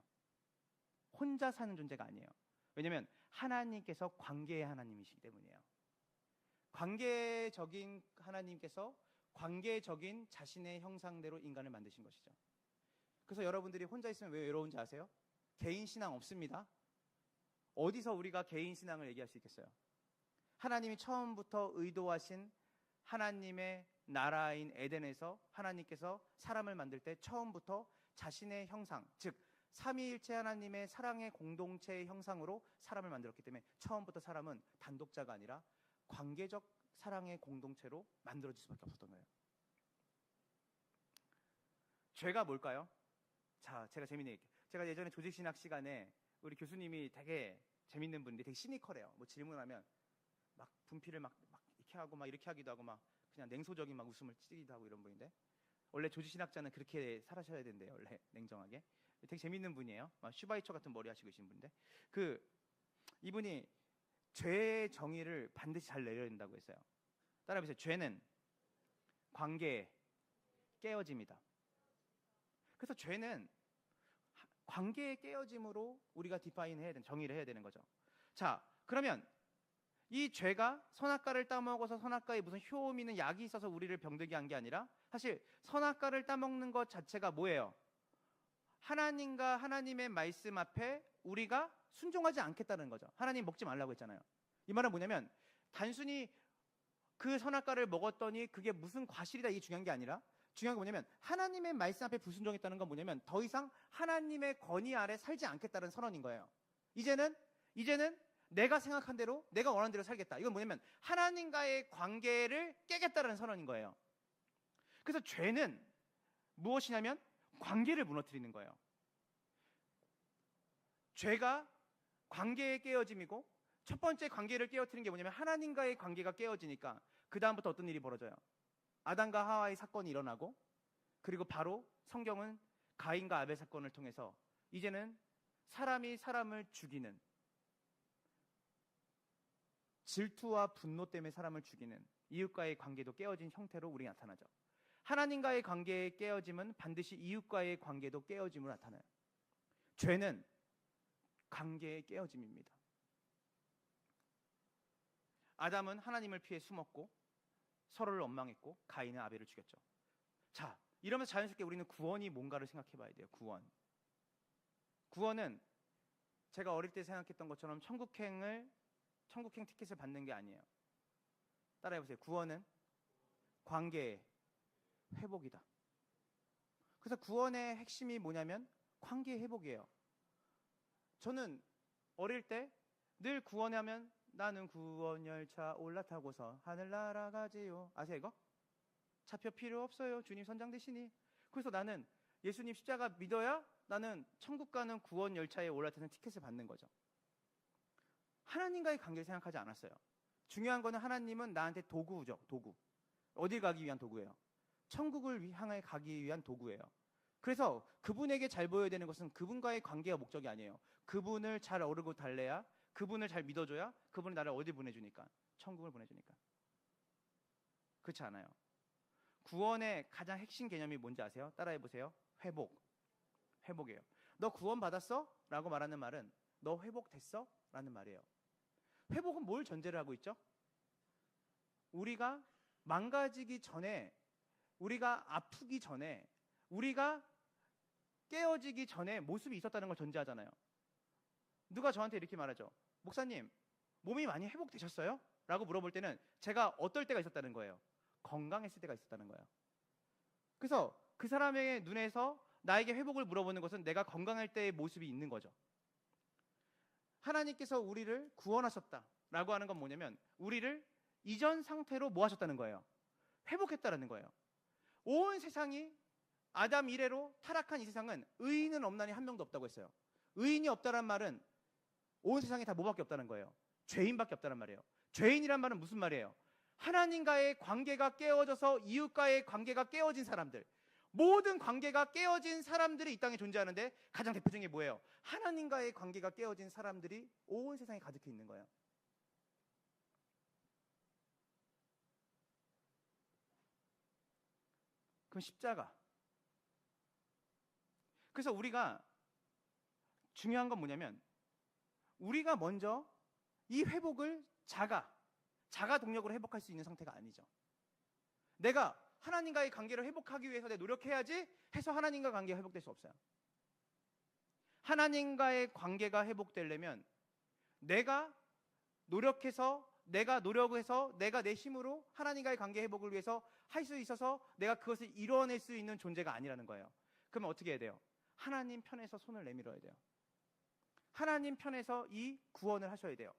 혼자 사는 존재가 아니에요. 왜냐하면 하나님께서 관계의 하나님이시기 때문이에요. 관계적인 하나님께서 관계적인 자신의 형상대로 인간을 만드신 것이죠. 그래서 여러분들이 혼자 있으면 왜 외로운지 아세요? 개인 신앙 없습니다. 어디서 우리가 개인 신앙을 얘기할 수 있겠어요? 하나님이 처음부터 의도하신 하나님의 나라인 에덴에서 하나님께서 사람을 만들 때 처음부터 자신의 형상, 즉 삼위일체 하나님의 사랑의 공동체의 형상으로 사람을 만들었기 때문에 처음부터 사람은 단독자가 아니라 관계적 사랑의 공동체로 만들어질 수밖에 없었던 거예요. 죄가 뭘까요? 자, 제가 재밌는 얘기. 제가 예전에 조직신학 시간에 우리 교수님이 되게 재밌는 분인데 되게 시니컬해요. 뭐 질문하면 막 분필을 막 이렇게 하고 막 이렇게 하기도 하고 막 그냥 냉소적인 막 웃음을 찌기도 하고 이런 분인데 원래 조직신학자는 그렇게 살아셔야 된대요. 원래 냉정하게. 되게 재밌는 분이에요. 막 슈바이처 같은 머리 하시고 계신 분인데 이분이 죄의 정의를 반드시 잘 내려야 된다고 했어요. 따라해보세요. 죄는 관계의 깨어짐이다. 그래서 죄는 관계의 깨어짐으로 우리가 정의를 해야 되는 거죠. 자, 그러면 이 죄가 선악과를 따먹어서 선악과에 무슨 효험 있는 약이 있어서 우리를 병들게 한 게 아니라 사실 선악과를 따먹는 것 자체가 뭐예요? 하나님과 하나님의 말씀 앞에 우리가 순종하지 않겠다는 거죠. 하나님 먹지 말라고 했잖아요. 이 말은 뭐냐면 단순히 그 선악과를 먹었더니 그게 무슨 과실이다 이게 중요한 게 아니라 중요한 게 뭐냐면 하나님의 말씀 앞에 불순종했다는 건 뭐냐면 더 이상 하나님의 권위 아래 살지 않겠다는 선언인 거예요. 이제는 내가 생각한 대로 내가 원하는 대로 살겠다. 이건 뭐냐면 하나님과의 관계를 깨겠다는 선언인 거예요. 그래서 죄는 무엇이냐면 관계를 무너뜨리는 거예요. 죄가 관계의 깨어짐이고 첫 번째 관계를 깨어뜨리는 게 뭐냐면 하나님과의 관계가 깨어지니까 그 다음부터 어떤 일이 벌어져요? 아담과 하와의 사건이 일어나고 그리고 바로 성경은 가인과 아벨 사건을 통해서 이제는 사람이 사람을 죽이는 질투와 분노 때문에 사람을 죽이는 이웃과의 관계도 깨어진 형태로 우리가 나타나죠. 하나님과의 관계의 깨어짐은 반드시 이웃과의 관계도 깨어짐으로 나타나요. 죄는 관계의 깨어짐입니다. 아담은 하나님을 피해 숨었고 서로를 원망했고 가인은 아벨을 죽였죠. 자, 이러면서 자연스럽게 우리는 구원이 뭔가를 생각해 봐야 돼요. 구원은 제가 어릴 때 생각했던 것처럼 천국행 티켓을 받는 게 아니에요. 따라해보세요. 구원은 관계의 회복이다. 그래서 구원의 핵심이 뭐냐면 관계의 회복이에요. 저는 어릴 때 늘 구원하면 나는 구원 열차 올라타고서 하늘 날아가지요. 아세요 이거? 차표 필요 없어요. 주님 선장 되시니. 그래서 나는 예수님 십자가 믿어야 나는 천국 가는 구원 열차에 올라타는 티켓을 받는 거죠. 하나님과의 관계를 생각하지 않았어요. 중요한 거는 하나님은 나한테 도구죠. 도구. 어딜 가기 위한 도구예요? 천국을 향해 가기 위한 도구예요. 그래서 그분에게 잘 보여야 되는 것은 그분과의 관계가 목적이 아니에요. 그분을 잘 어르고 달래야, 그분을 잘 믿어줘야 그분이 나를 어디 보내주니까? 천국을 보내주니까. 그렇지 않아요. 구원의 가장 핵심 개념이 뭔지 아세요? 따라해보세요. 회복이에요. 너 구원 받았어? 라고 말하는 말은 너 회복됐어? 라는 말이에요. 회복은 뭘 전제를 하고 있죠? 우리가 망가지기 전에, 우리가 아프기 전에, 우리가 깨어지기 전에 모습이 있었다는 걸 전제하잖아요. 누가 저한테 이렇게 말하죠. 목사님, 몸이 많이 회복되셨어요? 라고 물어볼 때는 제가 어떨 때가 있었다는 거예요. 건강했을 때가 있었다는 거예요. 그래서 그 사람의 눈에서 나에게 회복을 물어보는 것은 내가 건강할 때의 모습이 있는 거죠. 하나님께서 우리를 구원하셨다라고 하는 건 뭐냐면 우리를 이전 상태로 뭐 하셨다는 거예요? 회복했다라는 거예요. 온 세상이 아담 이래로 타락한 이 세상은 의인은 없나니 한 명도 없다고 했어요. 의인이 없다란 말은 온 세상에 다 뭐밖에 없다는 거예요? 죄인밖에 없다는 말이에요. 죄인이란 말은 무슨 말이에요? 하나님과의 관계가 깨어져서 이웃과의 관계가 깨어진 사람들, 모든 관계가 깨어진 사람들이 이 땅에 존재하는데 가장 대표적인 게 뭐예요? 하나님과의 관계가 깨어진 사람들이 온 세상에 가득해 있는 거예요. 그럼 십자가. 그래서 우리가 중요한 건 뭐냐면 우리가 먼저 이 회복을 자가 동력으로 회복할 수 있는 상태가 아니죠. 내가 하나님과의 관계를 회복하기 위해서 내가 노력해야지 해서 하나님과 관계가 회복될 수 없어요. 하나님과의 관계가 회복되려면 내가 노력해서 내가 내 힘으로 하나님과의 관계 회복을 위해서 할 수 있어서 내가 그것을 이뤄낼 수 있는 존재가 아니라는 거예요. 그러면 어떻게 해야 돼요? 하나님 편에서 손을 내밀어야 돼요. 하나님 편에서 이 구원을 하셔야 돼요.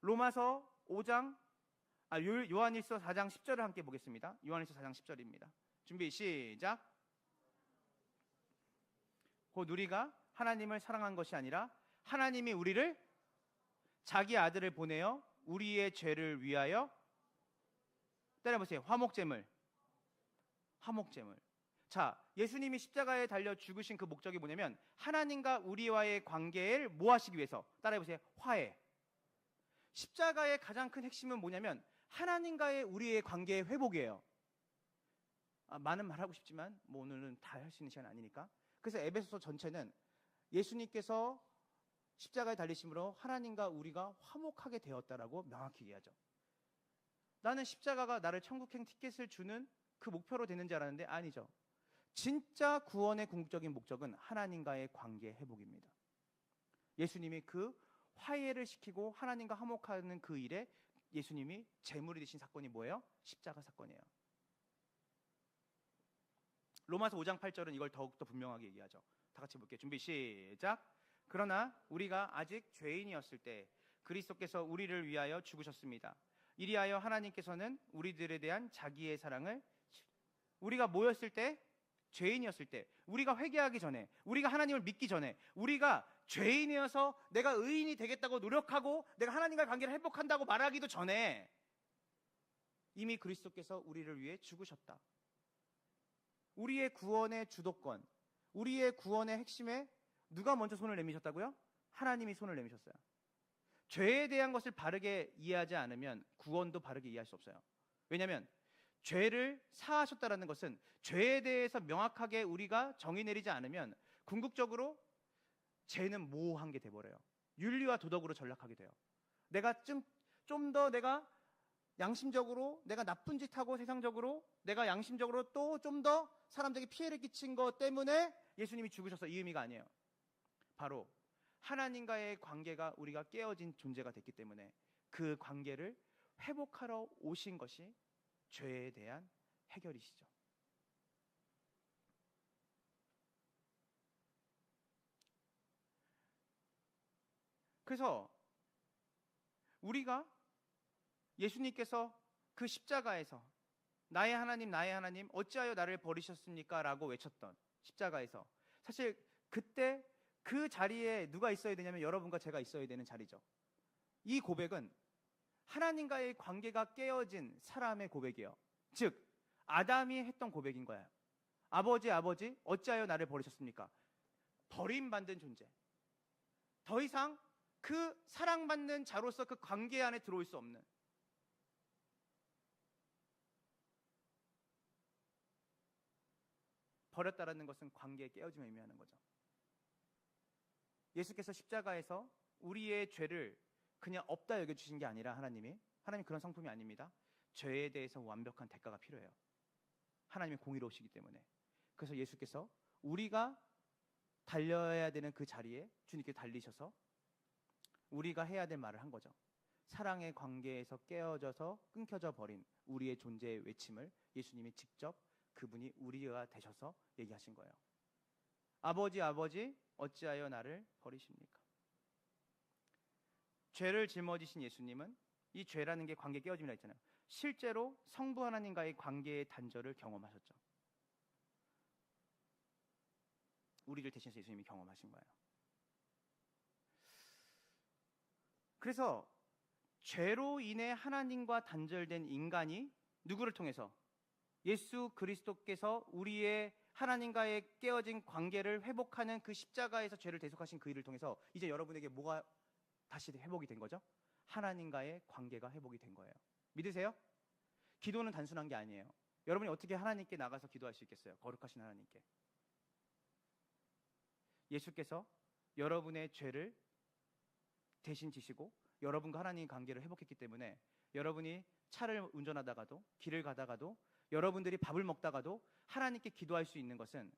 로마서 5장 요한일서 4장 10절을 함께 보겠습니다. 요한일서 4장 10절입니다. 준비 시작. 곧 우리가 하나님을 사랑한 것이 아니라 하나님이 우리를 자기 아들을 보내어 우리의 죄를 위하여 때려보세요. 화목제물. 자, 예수님이 십자가에 달려 죽으신 그 목적이 뭐냐면 하나님과 우리와의 관계를 뭐 하시기 위해서? 따라해보세요. 화해. 십자가의 가장 큰 핵심은 뭐냐면 하나님과의 우리의 관계의 회복이에요. 많은 말하고 싶지만 뭐 오늘은 다 할 수 있는 시간 아니니까. 그래서 에베소서 전체는 예수님께서 십자가에 달리심으로 하나님과 우리가 화목하게 되었다라고 명확히 얘기하죠. 나는 십자가가 나를 천국행 티켓을 주는 그 목표로 되는 줄 알았는데 아니죠. 진짜 구원의 궁극적인 목적은 하나님과의 관계 회복입니다. 예수님이 그 화해를 시키고 하나님과 화목하는 그 일에 예수님이 제물이 되신 사건이 뭐예요? 십자가 사건이에요. 로마서 5장 8절은 이걸 더욱더 분명하게 얘기하죠. 다 같이 볼게요. 준비 시작. 그러나 우리가 아직 죄인이었을 때 그리스도께서 우리를 위하여 죽으셨습니다. 이리하여 하나님께서는 우리들에 대한 자기의 사랑을, 우리가 뭐였을 때? 죄인이었을 때, 우리가 회개하기 전에, 우리가 하나님을 믿기 전에, 우리가 죄인이어서 내가 의인이 되겠다고 노력하고 내가 하나님과의 관계를 회복한다고 말하기도 전에 이미 그리스도께서 우리를 위해 죽으셨다. 우리의 구원의 주도권, 우리의 구원의 핵심에 누가 먼저 손을 내미셨다고요? 하나님이 손을 내미셨어요. 죄에 대한 것을 바르게 이해하지 않으면 구원도 바르게 이해할 수 없어요. 왜냐하면 죄를 사하셨다는 것은 죄에 대해서 명확하게 우리가 정의 내리지 않으면 궁극적으로 죄는 모호한 게 돼버려요. 윤리와 도덕으로 전락하게 돼요. 내가 좀 더 내가 양심적으로 내가 나쁜 짓 하고 세상적으로 내가 양심적으로 또 좀 더 사람들에게 피해를 끼친 것 때문에 예수님이 죽으셔서 이 의미가 아니에요. 바로 하나님과의 관계가 우리가 깨어진 존재가 됐기 때문에 그 관계를 회복하러 오신 것이 죄에 대한 해결이시죠. 그래서 우리가 예수님께서 그 십자가에서 나의 하나님 어찌하여 나를 버리셨습니까? 라고 외쳤던 십자가에서 사실 그때 그 자리에 누가 있어야 되냐면 여러분과 제가 있어야 되는 자리죠. 이 고백은 하나님과의 관계가 깨어진 사람의 고백이에요. 즉 아담이 했던 고백인 거예요. 아버지 어찌하여 나를 버리셨습니까? 버림받는 존재, 더 이상 그 사랑받는 자로서 그 관계 안에 들어올 수 없는, 버렸다라는 것은 관계의 깨어짐을 의미하는 거죠. 예수께서 십자가에서 우리의 죄를 그냥 없다 여겨주신 게 아니라 하나님 그런 성품이 아닙니다. 죄에 대해서 완벽한 대가가 필요해요. 하나님이 공의로우시기 때문에. 그래서 예수께서 우리가 달려야 되는 그 자리에 주님께 달리셔서 우리가 해야 될 말을 한 거죠. 사랑의 관계에서 깨어져서 끊겨져 버린 우리의 존재의 외침을 예수님이 직접 그분이 우리가 되셔서 얘기하신 거예요. 아버지 어찌하여 나를 버리십니까? 죄를 짊어지신 예수님은 이 죄라는 게 관계 깨어짐이라 했잖아요. 실제로 성부 하나님과의 관계의 단절을 경험하셨죠. 우리를 대신해서 예수님이 경험하신 거예요. 그래서 죄로 인해 하나님과 단절된 인간이 누구를 통해서? 예수 그리스도께서 우리의 하나님과의 깨어진 관계를 회복하는 그 십자가에서 죄를 대속하신 그 일을 통해서 이제 여러분에게 뭐가 다시 회복이 된 거죠? 하나님과의 관계가 회복이 된 거예요. 믿으세요? 기도는 단순한 게 아니에요. 여러분이 어떻게 하나님께 나가서 기도할 수 있겠어요? 거룩하신 하나님께. 예수께서 여러분의 죄를 대신 지시고 여러분과 하나님의 관계를 회복했기 때문에 여러분이 차를 운전하다가도 길을 가다가도 여러분들이 밥을 먹다가도 하나님께 기도할 수 있는 것은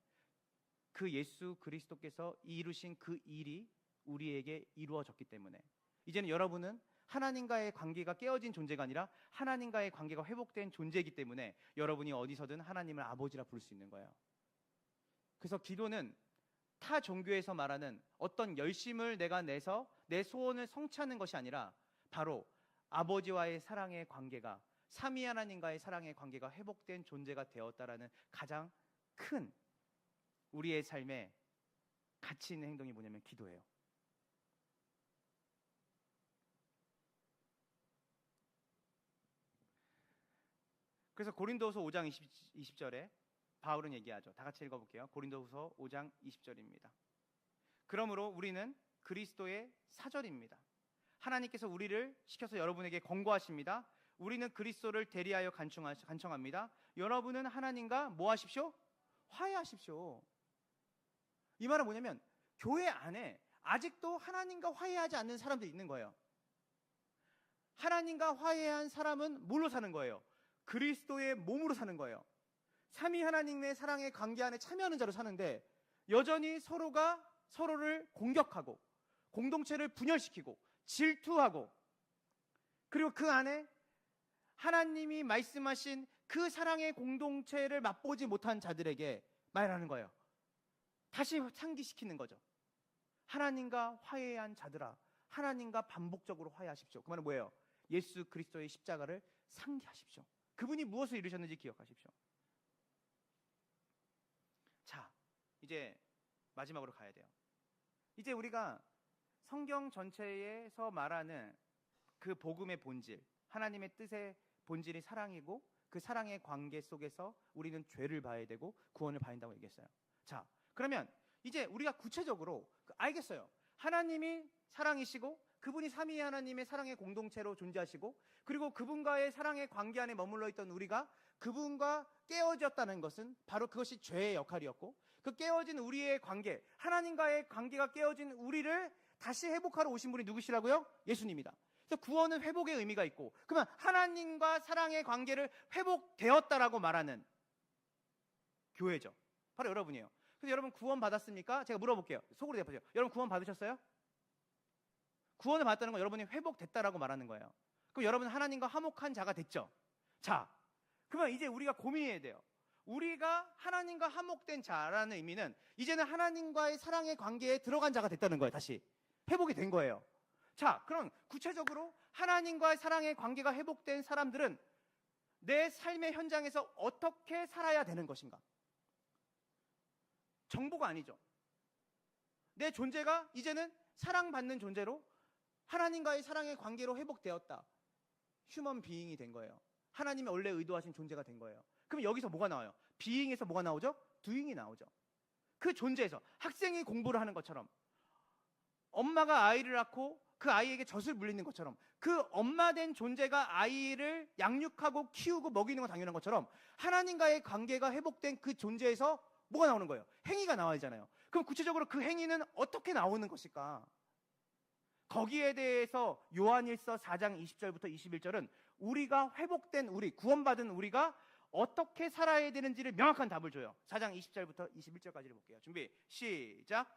그 예수 그리스도께서 이루신 그 일이 우리에게 이루어졌기 때문에 이제는 여러분은 하나님과의 관계가 깨어진 존재가 아니라 하나님과의 관계가 회복된 존재이기 때문에 여러분이 어디서든 하나님을 아버지라 부를 수 있는 거예요. 그래서 기도는 타 종교에서 말하는 어떤 열심을 내가 내서 내 소원을 성취하는 것이 아니라 바로 아버지와의 사랑의 관계가, 삼위 하나님과의 사랑의 관계가 회복된 존재가 되었다라는 가장 큰 우리의 삶에 가치 있는 행동이 뭐냐면 기도예요. 그래서 고린도후서 5장 20절에 바울은 얘기하죠. 다 같이 읽어볼게요. 고린도후서 5장 20절입니다. 그러므로 우리는 그리스도의 사절입니다. 하나님께서 우리를 시켜서 여러분에게 권고하십니다. 우리는 그리스도를 대리하여 간청합니다. 여러분은 하나님과 뭐 하십시오? 화해하십시오. 이 말은 뭐냐면 교회 안에 아직도 하나님과 화해하지 않는 사람들이 있는 거예요. 하나님과 화해한 사람은 뭘로 사는 거예요? 그리스도의 몸으로 사는 거예요. 삼위 하나님의 사랑의 관계 안에 참여하는 자로 사는데 여전히 서로가 서로를 공격하고 공동체를 분열시키고 질투하고 그리고 그 안에 하나님이 말씀하신 그 사랑의 공동체를 맛보지 못한 자들에게 말하는 거예요. 다시 상기시키는 거죠. 하나님과 화해한 자들아, 하나님과 반복적으로 화해하십시오. 그 말은 뭐예요? 예수 그리스도의 십자가를 상기하십시오. 그분이 무엇을 이루셨는지 기억하십시오. 자, 이제 마지막으로 가야 돼요. 이제 우리가 성경 전체에서 말하는 그 복음의 본질, 하나님의 뜻의 본질이 사랑이고 그 사랑의 관계 속에서 우리는 죄를 봐야 되고 구원을 봐야 한다고 얘기했어요. 자, 그러면 이제 우리가 구체적으로 알겠어요. 하나님이 사랑이시고 그분이 삼위 하나님의 사랑의 공동체로 존재하시고 그리고 그분과의 사랑의 관계 안에 머물러 있던 우리가 그분과 깨어졌다는 것은 바로 그것이 죄의 역할이었고 그 깨어진 우리의 관계, 하나님과의 관계가 깨어진 우리를 다시 회복하러 오신 분이 누구시라고요? 예수님이다. 그래서 구원은 회복의 의미가 있고 그러면 하나님과 사랑의 관계를 회복되었다라고 말하는 교회죠. 바로 여러분이에요. 그래서 여러분 구원 받았습니까? 제가 물어볼게요. 속으로 대답하세요. 여러분 구원 받으셨어요? 구원을 받았다는 건 여러분이 회복됐다라고 말하는 거예요. 그럼 여러분은 하나님과 화목한 자가 됐죠. 자, 그러면 이제 우리가 고민해야 돼요. 우리가 하나님과 화목된 자라는 의미는 이제는 하나님과의 사랑의 관계에 들어간 자가 됐다는 거예요. 다시 회복이 된 거예요. 자, 그럼 구체적으로 하나님과의 사랑의 관계가 회복된 사람들은 내 삶의 현장에서 어떻게 살아야 되는 것인가? 정보가 아니죠. 내 존재가 이제는 사랑받는 존재로 하나님과의 사랑의 관계로 회복되었다. 휴먼 비잉이 된 거예요. 하나님이 원래 의도하신 존재가 된 거예요. 그럼 여기서 뭐가 나와요? 비잉에서 뭐가 나오죠? 두잉이 나오죠. 그 존재에서 학생이 공부를 하는 것처럼 엄마가 아이를 낳고 그 아이에게 젖을 물리는 것처럼 그 엄마 된 존재가 아이를 양육하고 키우고 먹이는 건 당연한 것처럼 하나님과의 관계가 회복된 그 존재에서 뭐가 나오는 거예요? 행위가 나와야 하잖아요. 그럼 구체적으로 그 행위는 어떻게 나오는 것일까? 거기에 대해서 요한일서 4장 20절부터 21절은 우리가 회복된 우리, 구원받은 우리가 어떻게 살아야 되는지를 명확한 답을 줘요. 4장 20절부터 21절까지를 볼게요. 준비, 시작.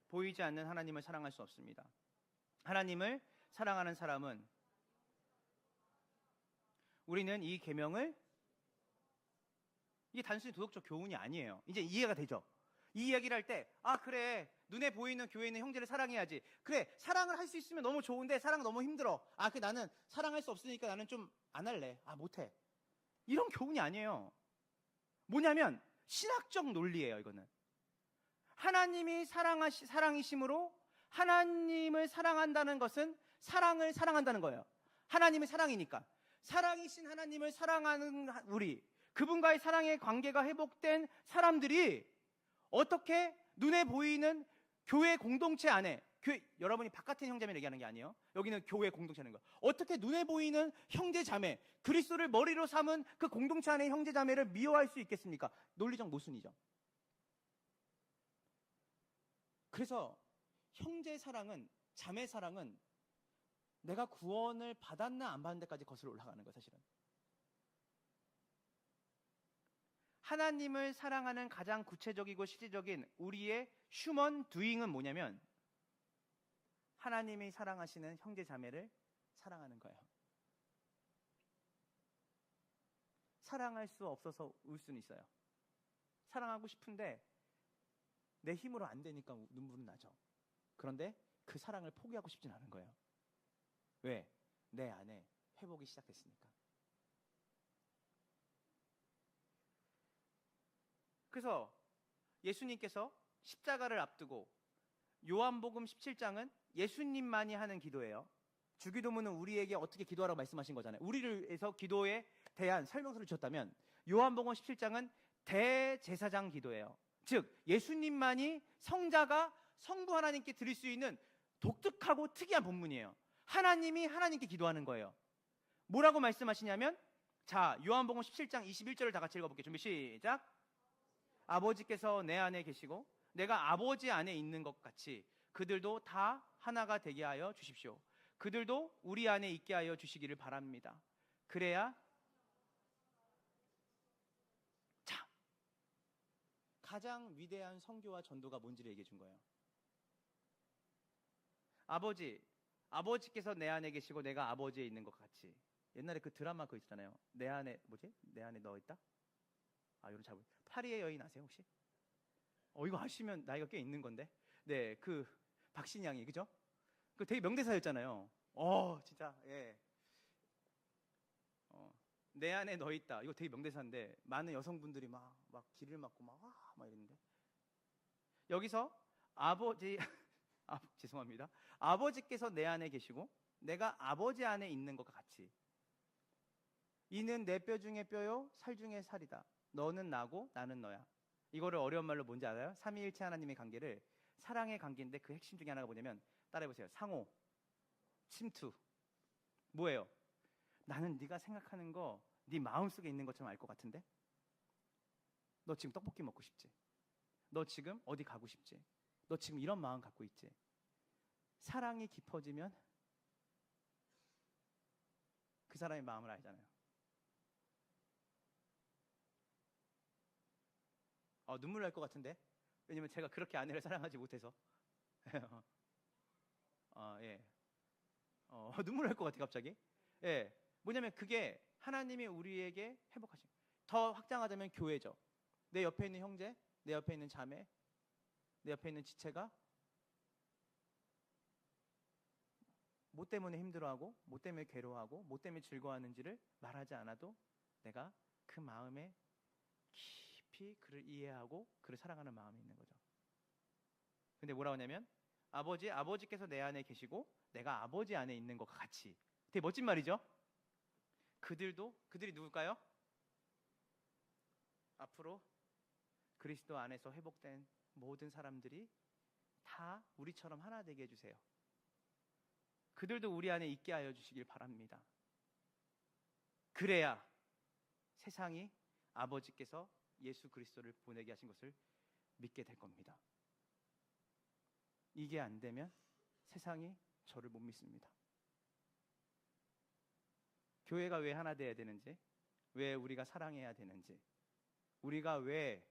보이지 않는 하나님을 사랑할 수 없습니다. 하나님을 사랑하는 사람은 우리는 이 계명을 이게 단순히 도덕적 교훈이 아니에요. 이제 이해가 되죠? 이 이야기를 할 때 그래 눈에 보이는 교회에 있는 형제를 사랑해야지. 그래 사랑을 할 수 있으면 너무 좋은데 사랑 너무 힘들어. 나는 사랑할 수 없으니까 나는 좀 안 할래. 못해. 이런 교훈이 아니에요. 뭐냐면 신학적 논리예요. 이거는 하나님이 사랑이심으로 하나님을 사랑한다는 것은 사랑을 사랑한다는 거예요. 하나님이 사랑이니까 사랑이신 하나님을 사랑하는 우리, 그분과의 사랑의 관계가 회복된 사람들이 어떻게 눈에 보이는 교회 공동체 안에, 여러분이 바깥의 형제자매를 얘기하는 게 아니에요. 여기는 교회 공동체라는 거예요. 어떻게 눈에 보이는 형제자매, 그리스도를 머리로 삼은 그 공동체 안의 형제자매를 미워할 수 있겠습니까? 논리적 모순이죠. 그래서 형제 사랑은, 자매 사랑은 내가 구원을 받았나 안 받은 데까지 거슬러 올라가는 거예요. 사실은 하나님을 사랑하는 가장 구체적이고 실질적인 우리의 휴먼 두잉은 뭐냐면 하나님이 사랑하시는 형제 자매를 사랑하는 거예요. 사랑할 수 없어서 울 수는 있어요. 사랑하고 싶은데 내 힘으로 안 되니까 눈물은 나죠. 그런데 그 사랑을 포기하고 싶진 않은 거예요. 왜? 내 안에 회복이 시작됐으니까. 그래서 예수님께서 십자가를 앞두고 요한복음 17장은 예수님만이 하는 기도예요. 주기도문은 우리에게 어떻게 기도하라고 말씀하신 거잖아요. 우리를 위해서 기도에 대한 설명서를 주셨다면 요한복음 17장은 대제사장 기도예요. 즉 예수님만이 성자가 성부 하나님께 드릴 수 있는 독특하고 특이한 본문이에요. 하나님이 하나님께 기도하는 거예요. 뭐라고 말씀하시냐면, 자, 요한복음 17장 21절을 다 같이 읽어볼게요. 준비 시작. 아버지께서 내 안에 계시고 내가 아버지 안에 있는 것 같이 그들도 다 하나가 되게 하여 주십시오. 그들도 우리 안에 있게 하여 주시기를 바랍니다. 그래야, 자, 가장 위대한 선교와 전도가 뭔지를 얘기해 준 거예요. 아버지께서 내 안에 계시고 내가 아버지에 있는 것 같이. 옛날에 그 드라마 그거 있잖아요. 내 안에 너 있다? 아, 이런 잘 파리의 여인 아세요 혹시? 이거 아시면 나이가 꽤 있는 건데. 네, 그 박신양이, 그죠? 그 되게 명대사였잖아요. 진짜, 예. 내 안에 너 있다. 이거 되게 명대사인데 많은 여성분들이 막 길을 막고 막 이랬는데, 여기서 죄송합니다. 아버지께서 내 안에 계시고 내가 아버지 안에 있는 것과 같이. 이는 내 뼈 중에 뼈요 살 중에 살이다. 너는 나고 나는 너야. 이거를 어려운 말로 뭔지 알아요? 삼위일체 하나님의 관계를 사랑의 관계인데 그 핵심 중에 하나가 뭐냐면, 따라해보세요. 상호, 침투. 뭐예요? 나는 네가 생각하는 거 네 마음속에 있는 것처럼 알 것 같은데? 너 지금 떡볶이 먹고 싶지? 너 지금 어디 가고 싶지? 너 지금 이런 마음 갖고 있지? 사랑이 깊어지면 그 사람의 마음을 알잖아요. 눈물 날 것 같은데? 왜냐면 제가 그렇게 아내를 사랑하지 못해서. 예. 눈물 날 것 같아 갑자기. 예. 뭐냐면 그게 하나님이 우리에게 회복하신. 더 확장하자면 교회죠. 내 옆에 있는 형제, 내 옆에 있는 자매, 내 옆에 있는 지체가 뭐 때문에 힘들어하고, 뭐 때문에 괴로워하고, 뭐 때문에 즐거워하는지를 말하지 않아도 내가 그 마음에 깊이 그를 이해하고 그를 사랑하는 마음이 있는 거죠. 근데 뭐라고 하냐면, 아버지께서 내 안에 계시고 내가 아버지 안에 있는 것과 같이. 되게 멋진 말이죠. 그들이 누굴까요? 앞으로 그리스도 안에서 회복된 모든 사람들이 다 우리처럼 하나 되게 해주세요. 그들도 우리 안에 있게 하여 주시길 바랍니다. 그래야 세상이 아버지께서 예수 그리스도를 보내게 하신 것을 믿게 될 겁니다. 이게 안 되면 세상이 저를 못 믿습니다. 교회가 왜 하나 돼야 되는지, 왜 우리가 사랑해야 되는지, 우리가 왜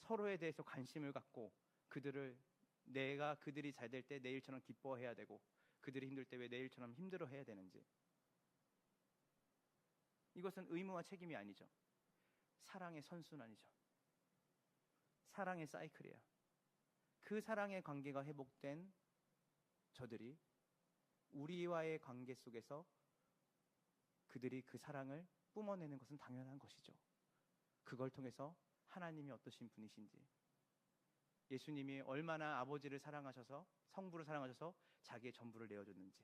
서로에 대해서 관심을 갖고 그들이 잘 될 때 내 일처럼 기뻐해야 되고, 그들이 힘들 때 왜 내 일처럼 힘들어해야 되는지. 이것은 의무와 책임이 아니죠. 사랑의 선순환이죠. 사랑의 사이클이에요. 그 사랑의 관계가 회복된 저들이 우리와의 관계 속에서 그들이 그 사랑을 뿜어내는 것은 당연한 것이죠. 그걸 통해서 하나님이 어떠신 분이신지, 예수님이 얼마나 아버지를 사랑하셔서, 성부를 사랑하셔서 자기의 전부를 내어줬는지,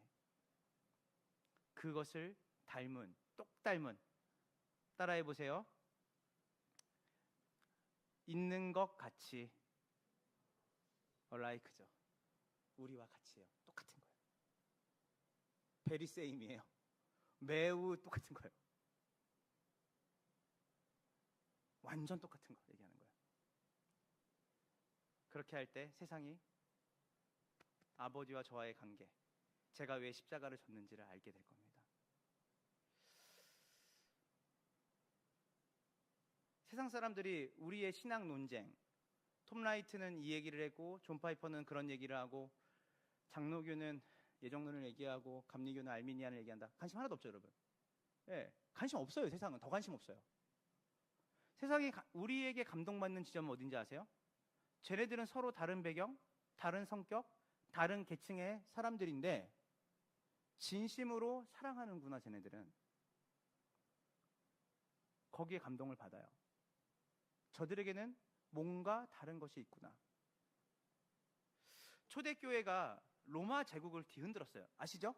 그것을 똑 닮은, 따라해보세요. 있는 것 같이, like죠. 우리와 같이요. 똑같은 거예요. very same이에요. 매우 똑같은 거예요. 완전 똑같은 거 얘기하는 거예요. 그렇게 할 때 세상이 아버지와 저와의 관계, 제가 왜 십자가를 졌는지를 알게 될 겁니다. 세상 사람들이 우리의 신앙 논쟁, 톰 라이트는 이 얘기를 했고, 존 파이퍼는 그런 얘기를 하고, 장로교는 예정론을 얘기하고, 감리교는 알미니안을 얘기한다. 관심 하나도 없죠, 여러분. 예, 관심 없어요. 세상은 더 관심 없어요. 세상이 우리에게 감동받는 지점은 어딘지 아세요? 쟤네들은 서로 다른 배경, 다른 성격, 다른 계층의 사람들인데 진심으로 사랑하는구나. 쟤네들은 거기에 감동을 받아요. 저들에게는 뭔가 다른 것이 있구나. 초대교회가 로마 제국을 뒤흔들었어요. 아시죠?